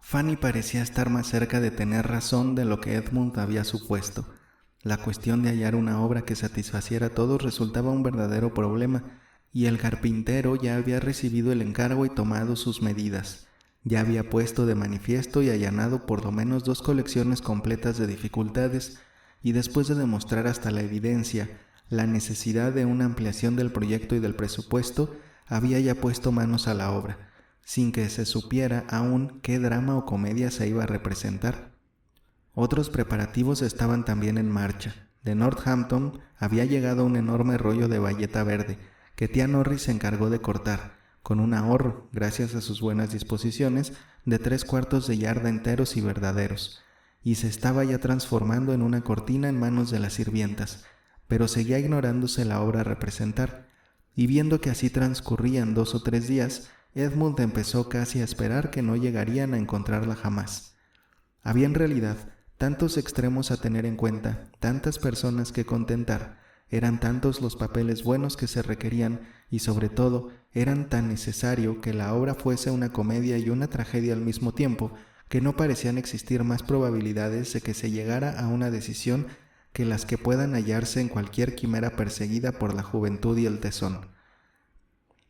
Fanny parecía estar más cerca de tener razón de lo que Edmund había supuesto. La cuestión de hallar una obra que satisfaciera a todos resultaba un verdadero problema, y el carpintero ya había recibido el encargo y tomado sus medidas. Ya había puesto de manifiesto y allanado por lo menos 2 colecciones completas de dificultades, y después de demostrar hasta la evidencia la necesidad de una ampliación del proyecto y del presupuesto, había ya puesto manos a la obra, sin que se supiera aún qué drama o comedia se iba a representar. Otros preparativos estaban también en marcha. De Northampton había llegado un enorme rollo de bayeta verde, que tía Norris se encargó de cortar, con un ahorro, gracias a sus buenas disposiciones, de 3/4 de yarda enteros y verdaderos, y se estaba ya transformando en una cortina en manos de las sirvientas, pero seguía ignorándose la obra a representar, y viendo que así transcurrían 2 o 3 días, Edmund empezó casi a esperar que no llegarían a encontrarla jamás. Había en realidad tantos extremos a tener en cuenta, tantas personas que contentar, eran tantos los papeles buenos que se requerían y sobre todo eran tan necesario que la obra fuese una comedia y una tragedia al mismo tiempo, que no parecían existir más probabilidades de que se llegara a una decisión que las que puedan hallarse en cualquier quimera perseguida por la juventud y el tesón.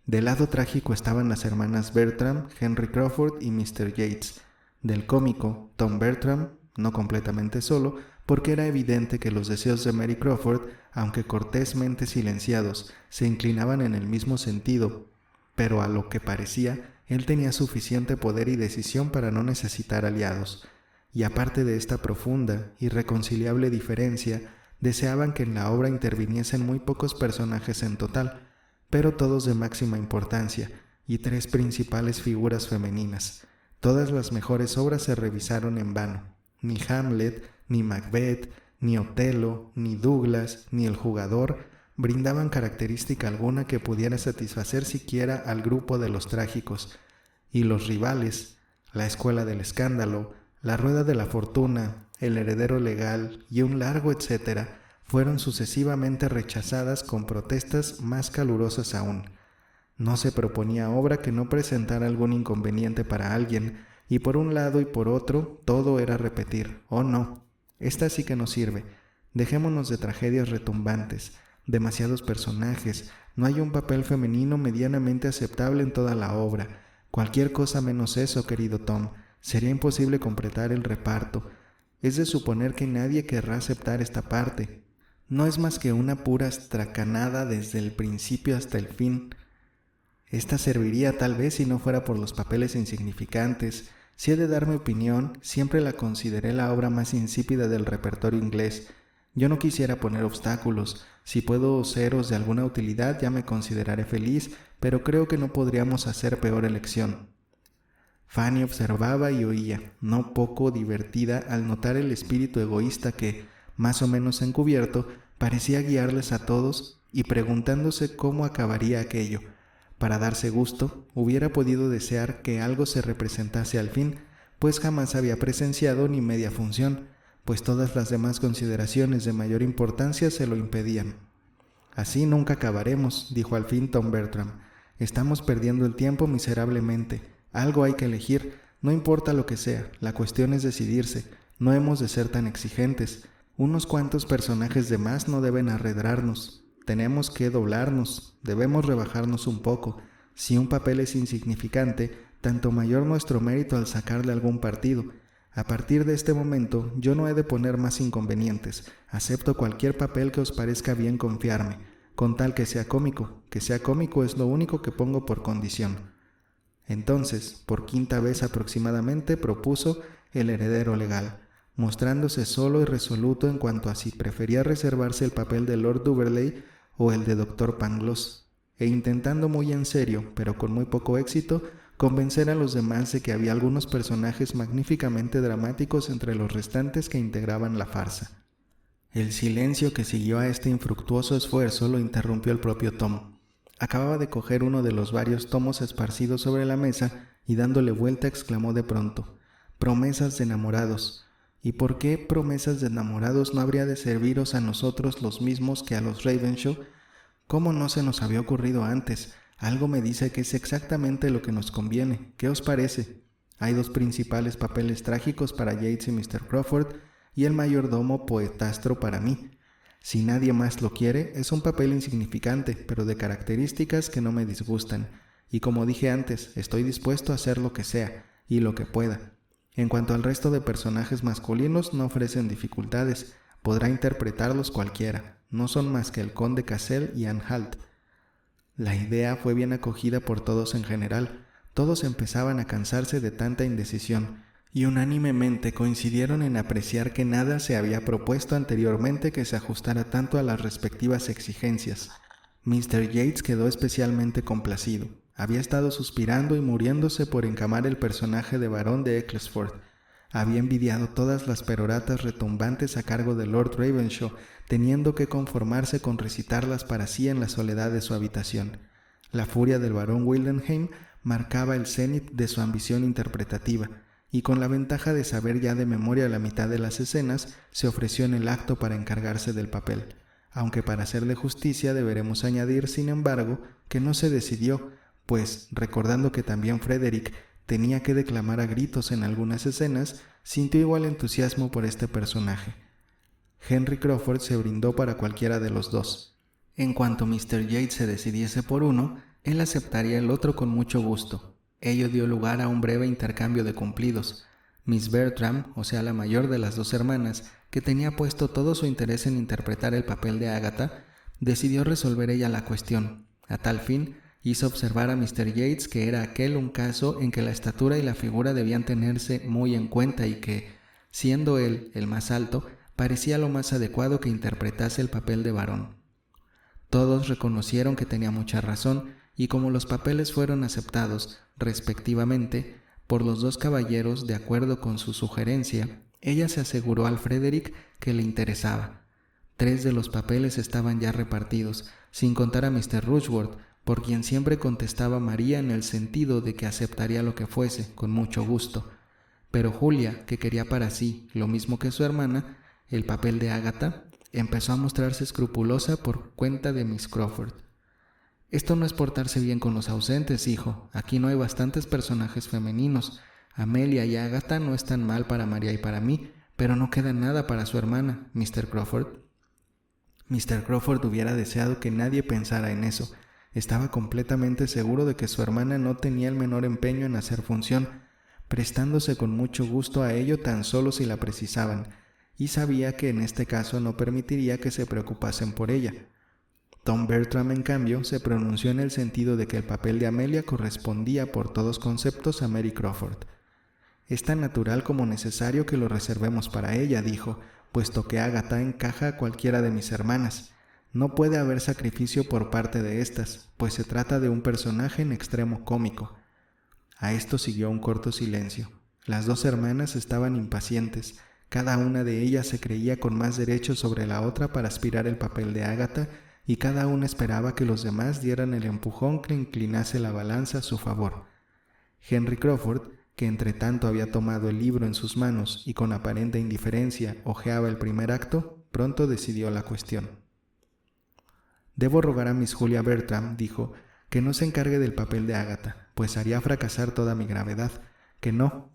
Del lado trágico estaban las hermanas Bertram, Henry Crawford y Mr. Yates. Del cómico, Tom Bertram, no completamente solo, porque era evidente que los deseos de Mary Crawford, aunque cortésmente silenciados, se inclinaban en el mismo sentido, pero a lo que parecía, él tenía suficiente poder y decisión para no necesitar aliados, y aparte de esta profunda, irreconciliable diferencia, deseaban que en la obra interviniesen muy pocos personajes en total, pero todos de máxima importancia, y 3 principales figuras femeninas. Todas las mejores obras se revisaron en vano. Ni Hamlet, ni Macbeth, ni Otelo, ni Douglas, ni El Jugador brindaban característica alguna que pudiera satisfacer siquiera al grupo de los trágicos, y los rivales, La Escuela del Escándalo, La Rueda de la Fortuna, El Heredero Legal y un largo etcétera, fueron sucesivamente rechazadas con protestas más calurosas aún. No se proponía obra que no presentara algún inconveniente para alguien, y por un lado y por otro todo era repetir: «Oh no, esta sí que no sirve, dejémonos de tragedias retumbantes, demasiados personajes, no hay un papel femenino medianamente aceptable en toda la obra, cualquier cosa menos eso, querido Tom, sería imposible completar el reparto, es de suponer que nadie querrá aceptar esta parte». No es más que una pura estracanada desde el principio hasta el fin. Esta serviría tal vez si no fuera por los papeles insignificantes. Si he de dar mi opinión, siempre la consideré la obra más insípida del repertorio inglés. Yo no quisiera poner obstáculos. Si puedo seros de alguna utilidad, ya me consideraré feliz, pero creo que no podríamos hacer peor elección. Fanny observaba y oía, no poco divertida al notar el espíritu egoísta que, más o menos encubierto, parecía guiarles a todos y preguntándose cómo acabaría aquello. Para darse gusto, hubiera podido desear que algo se representase al fin, pues jamás había presenciado ni media función, pues todas las demás consideraciones de mayor importancia se lo impedían. «Así nunca acabaremos», dijo al fin Tom Bertram. «Estamos perdiendo el tiempo miserablemente. Algo hay que elegir, no importa lo que sea, la cuestión es decidirse, no hemos de ser tan exigentes. Unos cuantos personajes de más no deben arredrarnos. Tenemos que doblarnos, debemos rebajarnos un poco. Si un papel es insignificante, tanto mayor nuestro mérito al sacarle algún partido. A partir de este momento, yo no he de poner más inconvenientes. Acepto cualquier papel que os parezca bien confiarme, con tal que sea cómico. Que sea cómico es lo único que pongo por condición». Entonces, por 5ª vez aproximadamente, propuso El Heredero Legal, mostrándose solo y resoluto en cuanto a si prefería reservarse el papel de Lord Duverley o el de Dr. Pangloss, e intentando muy en serio, pero con muy poco éxito, convencer a los demás de que había algunos personajes magníficamente dramáticos entre los restantes que integraban la farsa. El silencio que siguió a este infructuoso esfuerzo lo interrumpió el propio Tom. Acababa de coger uno de los varios tomos esparcidos sobre la mesa y dándole vuelta exclamó de pronto: «Promesas de enamorados. ¿Y por qué promesas de enamorados no habría de serviros a nosotros los mismos que a los Ravenshaw? ¿Cómo no se nos había ocurrido antes? Algo me dice que es exactamente lo que nos conviene. ¿Qué os parece? Hay 2 principales papeles trágicos para Yates y Mr. Crawford y el mayordomo poetastro para mí. Si nadie más lo quiere, es un papel insignificante, pero de características que no me disgustan. Y como dije antes, estoy dispuesto a hacer lo que sea y lo que pueda. En cuanto al resto de personajes masculinos, no ofrecen dificultades. Podrá interpretarlos cualquiera. No son más que el conde Cassel y Anne Halt. La idea fue bien acogida por todos en general. Todos empezaban a cansarse de tanta indecisión y unánimemente coincidieron en apreciar que nada se había propuesto anteriormente que se ajustara tanto a las respectivas exigencias. Mr. Yates quedó especialmente complacido. Había estado suspirando y muriéndose por encamar el personaje de barón de Ecclesford. Había envidiado todas las peroratas retumbantes a cargo de Lord Ravenshaw, teniendo que conformarse con recitarlas para sí en la soledad de su habitación. La furia del barón Wildenheim marcaba el cenit de su ambición interpretativa, y con la ventaja de saber ya de memoria la mitad de las escenas, se ofreció en el acto para encargarse del papel. Aunque para hacerle justicia deberemos añadir, sin embargo, que no se decidió, pues, recordando que también Frederick tenía que declamar a gritos en algunas escenas, sintió igual entusiasmo por este personaje. Henry Crawford se brindó para cualquiera de los 2. En cuanto Mr. Yates se decidiese por uno, él aceptaría el otro con mucho gusto. Ello dio lugar a un breve intercambio de cumplidos. Miss Bertram, o sea la mayor de las 2 hermanas, que tenía puesto todo su interés en interpretar el papel de Agatha, decidió resolver ella la cuestión. A tal fin, hizo observar a Mr. Yates que era aquel un caso en que la estatura y la figura debían tenerse muy en cuenta y que, siendo él el más alto, parecía lo más adecuado que interpretase el papel de varón. Todos reconocieron que tenía mucha razón, y como los papeles fueron aceptados, respectivamente, por los 2 caballeros de acuerdo con su sugerencia, ella se aseguró al Frederick que le interesaba. 3 de los papeles estaban ya repartidos, sin contar a Mr. Rushworth, por quien siempre contestaba María en el sentido de que aceptaría lo que fuese, con mucho gusto. Pero Julia, que quería para sí, lo mismo que su hermana, el papel de Agatha, empezó a mostrarse escrupulosa por cuenta de Miss Crawford. Esto no es portarse bien con los ausentes, hijo. Aquí no hay bastantes personajes femeninos. Amelia y Agatha no están mal para María y para mí, pero no queda nada para su hermana, Mr. Crawford. Mr. Crawford hubiera deseado que nadie pensara en eso. Estaba completamente seguro de que su hermana no tenía el menor empeño en hacer función, prestándose con mucho gusto a ello tan solo si la precisaban, y sabía que en este caso no permitiría que se preocupasen por ella. Tom Bertram, en cambio, se pronunció en el sentido de que el papel de Amelia correspondía por todos conceptos a Mary Crawford. Es tan natural como necesario que lo reservemos para ella, dijo, puesto que Agatha encaja a cualquiera de mis hermanas. No puede haber sacrificio por parte de estas, pues se trata de un personaje en extremo cómico. A esto siguió un corto silencio. Las 2 hermanas estaban impacientes. Cada una de ellas se creía con más derecho sobre la otra para aspirar el papel de Agatha, y cada una esperaba que los demás dieran el empujón que inclinase la balanza a su favor. Henry Crawford, que entre tanto había tomado el libro en sus manos y con aparente indiferencia hojeaba el primer acto, pronto decidió la cuestión. «Debo rogar a Miss Julia Bertram», dijo, «que no se encargue del papel de Agatha, pues haría fracasar toda mi gravedad. Que no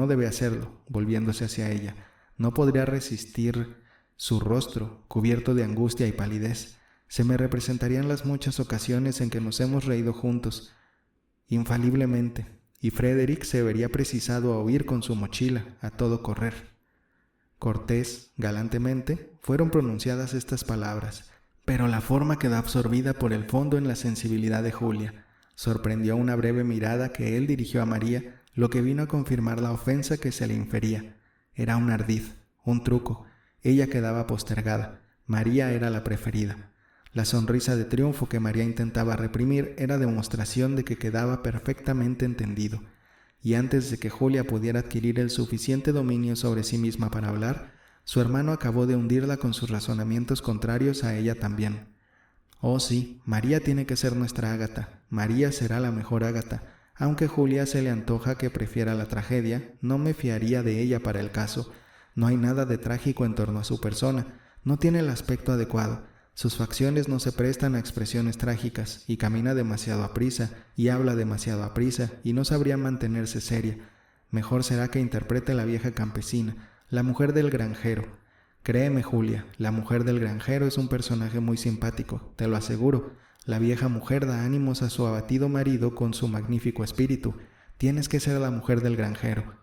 debe hacerlo», volviéndose hacia ella. «No podría resistir su rostro, cubierto de angustia y palidez. Se me representarían las muchas ocasiones en que nos hemos reído juntos, infaliblemente, y Frederick se vería precisado a huir con su mochila, a todo correr». Cortés, galantemente, fueron pronunciadas estas palabras, pero la forma quedó absorbida por el fondo en la sensibilidad de Julia. Sorprendió una breve mirada que él dirigió a María, lo que vino a confirmar la ofensa que se le infería. Era un ardid, un truco. Ella quedaba postergada. María era la preferida. La sonrisa de triunfo que María intentaba reprimir era demostración de que quedaba perfectamente entendido. Y antes de que Julia pudiera adquirir el suficiente dominio sobre sí misma para hablar, su hermano acabó de hundirla con sus razonamientos contrarios a ella también. «Oh sí, María tiene que ser nuestra Agatha. María será la mejor Agatha. Aunque Julia se le antoja que prefiera la tragedia, no me fiaría de ella para el caso. No hay nada de trágico en torno a su persona. No tiene el aspecto adecuado. Sus facciones no se prestan a expresiones trágicas, y camina demasiado aprisa, y habla demasiado aprisa, y no sabría mantenerse seria. Mejor será que interprete la vieja campesina, la mujer del granjero. Créeme, Julia, la mujer del granjero es un personaje muy simpático, te lo aseguro. La vieja mujer da ánimos a su abatido marido con su magnífico espíritu. Tienes que ser la mujer del granjero.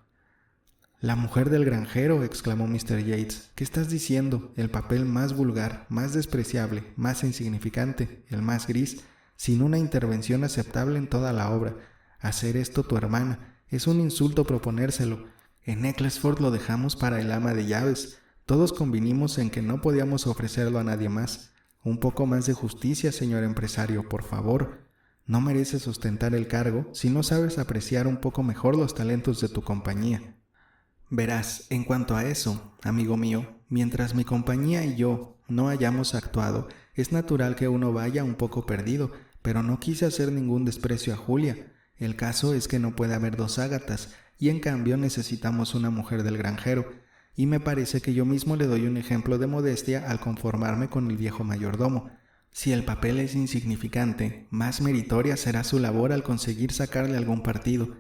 «¿La mujer del granjero?», exclamó Mr. Yates. «¿Qué estás diciendo? El papel más vulgar, más despreciable, más insignificante, el más gris, sin una intervención aceptable en toda la obra. Hacer esto tu hermana. Es un insulto proponérselo. En Ecclesford lo dejamos para el ama de llaves. Todos convinimos en que no podíamos ofrecerlo a nadie más. Un poco más de justicia, señor empresario, por favor. No mereces ostentar el cargo si no sabes apreciar un poco mejor los talentos de tu compañía». Verás, en cuanto a eso, amigo mío, mientras mi compañía y yo no hayamos actuado, es natural que uno vaya un poco perdido, pero no quise hacer ningún desprecio a Julia. El caso es que no puede haber dos Ágatas, y en cambio necesitamos una mujer del granjero, y me parece que yo mismo le doy un ejemplo de modestia al conformarme con el viejo mayordomo. Si el papel es insignificante, más meritoria será su labor al conseguir sacarle algún partido.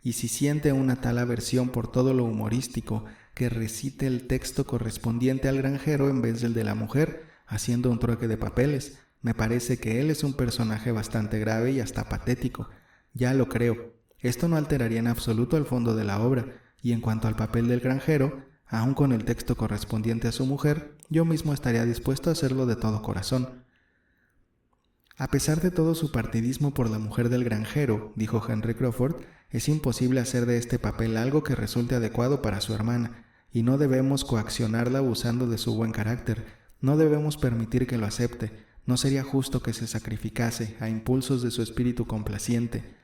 Y si siente una tal aversión por todo lo humorístico, que recite el texto correspondiente al granjero en vez del de la mujer, haciendo un trueque de papeles. Me parece que él es un personaje bastante grave y hasta patético. Ya lo creo. Esto no alteraría en absoluto el fondo de la obra, y en cuanto al papel del granjero, aun con el texto correspondiente a su mujer, yo mismo estaría dispuesto a hacerlo de todo corazón. A pesar de todo su partidismo por la mujer del granjero, dijo Henry Crawford, es imposible hacer de este papel algo que resulte adecuado para su hermana, y no debemos coaccionarla abusando de su buen carácter. No debemos permitir que lo acepte. No sería justo que se sacrificase a impulsos de su espíritu complaciente.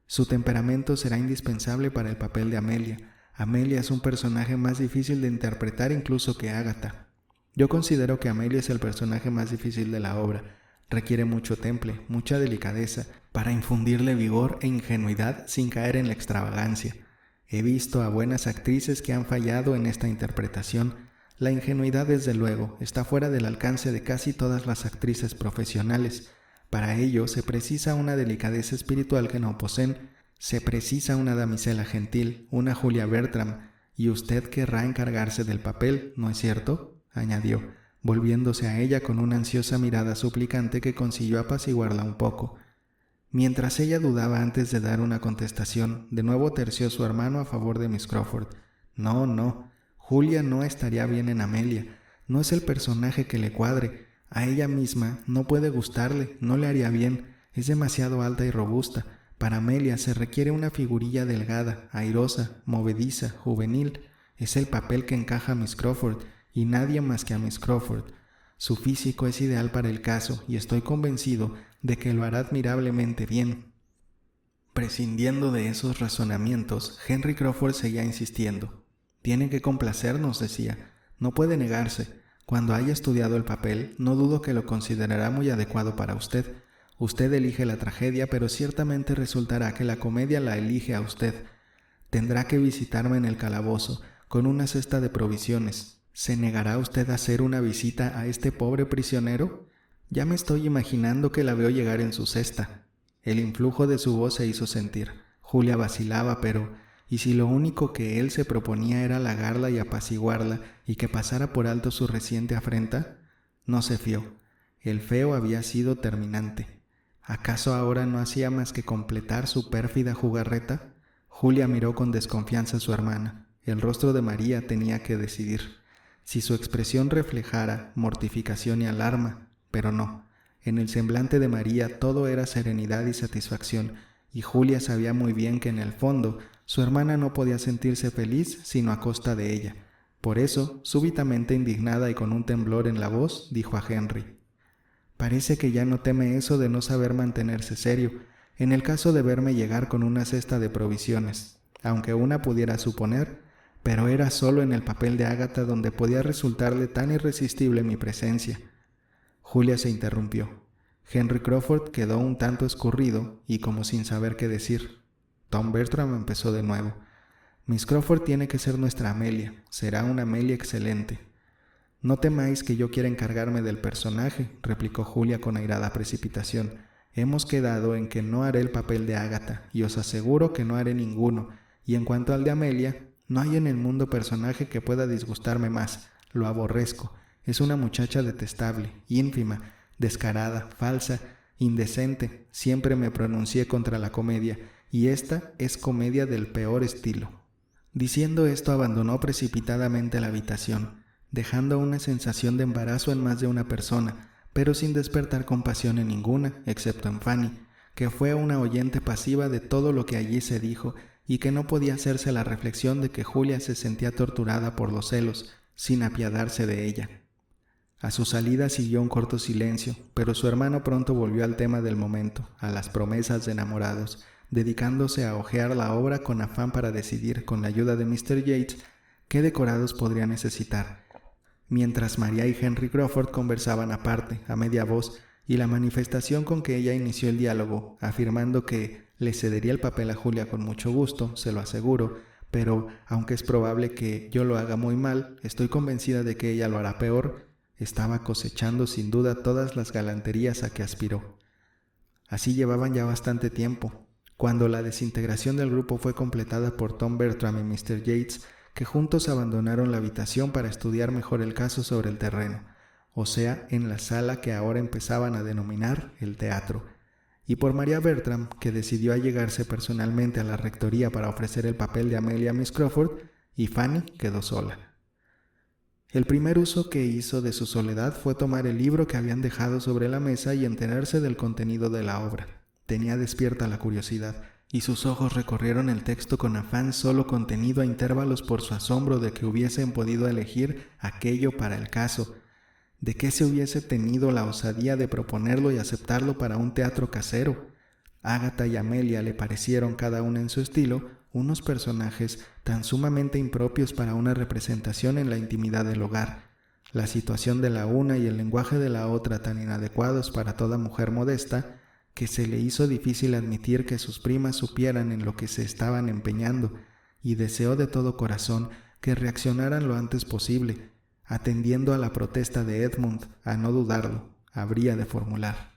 Su temperamento será indispensable para el papel de Amelia. Amelia es un personaje más difícil de interpretar incluso que Ágata. Yo considero que Amelia es el personaje más difícil de la obra. Requiere mucho temple, mucha delicadeza, para infundirle vigor e ingenuidad sin caer en la extravagancia. He visto a buenas actrices que han fallado en esta interpretación. La ingenuidad, desde luego, está fuera del alcance de casi todas las actrices profesionales. Para ello se precisa una delicadeza espiritual que no poseen. Se precisa una damisela gentil, una Julia Bertram, y usted querrá encargarse del papel, ¿no es cierto?, añadió, volviéndose a ella con una ansiosa mirada suplicante que consiguió apaciguarla un poco. Mientras ella dudaba antes de dar una contestación, de nuevo terció su hermano a favor de Miss Crawford. No, Julia no estaría bien en Amelia. No es el personaje que le cuadre. A ella misma no puede gustarle, no le haría bien. Es demasiado alta y robusta. Para Amelia se requiere una figurilla delgada, airosa, movediza, juvenil. Es el papel que encaja a Miss Crawford, y nadie más que a Miss Crawford. Su físico es ideal para el caso, y estoy convencido de que lo hará admirablemente bien. Prescindiendo de esos razonamientos, Henry Crawford seguía insistiendo. Tiene que complacernos, decía. No puede negarse. Cuando haya estudiado el papel, no dudo que lo considerará muy adecuado para usted. Usted elige la tragedia, pero ciertamente resultará que la comedia la elige a usted. Tendrá que visitarme en el calabozo, con una cesta de provisiones. ¿Se negará usted a hacer una visita a este pobre prisionero? Ya me estoy imaginando que la veo llegar en su cesta. El influjo de su voz se hizo sentir. Julia vacilaba, pero ¿y si lo único que él se proponía era halagarla y apaciguarla y que pasara por alto su reciente afrenta? No se fió. El feo había sido terminante. ¿Acaso ahora no hacía más que completar su pérfida jugarreta? Julia miró con desconfianza a su hermana. El rostro de María tenía que decidir. Si su expresión reflejara mortificación y alarma, pero no. En el semblante de María todo era serenidad y satisfacción, y Julia sabía muy bien que en el fondo su hermana no podía sentirse feliz sino a costa de ella. Por eso, súbitamente indignada y con un temblor en la voz, dijo a Henry: «Parece que ya no teme eso de no saber mantenerse serio, en el caso de verme llegar con una cesta de provisiones, aunque una pudiera suponer, pero era solo en el papel de Ágata donde podía resultarle tan irresistible mi presencia». Julia se interrumpió. Henry Crawford quedó un tanto escurrido y como sin saber qué decir. Tom Bertram empezó de nuevo. «Miss Crawford tiene que ser nuestra Amelia. Será una Amelia excelente». «No temáis que yo quiera encargarme del personaje», replicó Julia con airada precipitación. «Hemos quedado en que no haré el papel de Ágata, y os aseguro que no haré ninguno. y en cuanto al de Amelia, no hay en el mundo personaje que pueda disgustarme más. Lo aborrezco. Es una muchacha detestable, ínfima, descarada, falsa, indecente. Siempre me pronuncié contra la comedia, y esta es comedia del peor estilo. Diciendo esto, abandonó precipitadamente la habitación, dejando una sensación de embarazo en más de una persona, pero sin despertar compasión en ninguna, excepto en Fanny, que fue una oyente pasiva de todo lo que allí se dijo y que no podía hacerse la reflexión de que Julia se sentía torturada por los celos, sin apiadarse de ella. A su salida siguió un corto silencio, pero su hermano pronto volvió al tema del momento, a las promesas de enamorados, dedicándose a hojear la obra con afán para decidir, con la ayuda de Mr. Yates, qué decorados podría necesitar, mientras María y Henry Crawford conversaban aparte, a media voz, y la manifestación con que ella inició el diálogo, afirmando que le cedería el papel a Julia con mucho gusto, se lo aseguro, pero aunque es probable que yo lo haga muy mal, estoy convencida de que ella lo hará peor, estaba cosechando sin duda todas las galanterías a que aspiró. Así llevaban ya bastante tiempo, cuando la desintegración del grupo fue completada por Tom Bertram y Mr. Yates, que juntos abandonaron la habitación para estudiar mejor el caso sobre el terreno, o sea, en la sala que ahora empezaban a denominar el teatro, y por María Bertram, que decidió allegarse personalmente a la rectoría para ofrecer el papel de Amelia a Miss Crawford, y Fanny quedó sola. El primer uso que hizo de su soledad fue tomar el libro que habían dejado sobre la mesa y enterarse del contenido de la obra. Tenía despierta la curiosidad, y sus ojos recorrieron el texto con afán solo contenido a intervalos por su asombro de que hubiesen podido elegir aquello para el caso, de que se hubiese tenido la osadía de proponerlo y aceptarlo para un teatro casero. Ágata y Amelia le parecieron, cada una en su estilo, unos personajes tan sumamente impropios para una representación en la intimidad del hogar, la situación de la una y el lenguaje de la otra tan inadecuados para toda mujer modesta, que se le hizo difícil admitir que sus primas supieran en lo que se estaban empeñando, y deseó de todo corazón que reaccionaran lo antes posible, atendiendo a la protesta de Edmund, a no dudarlo, habría de formular.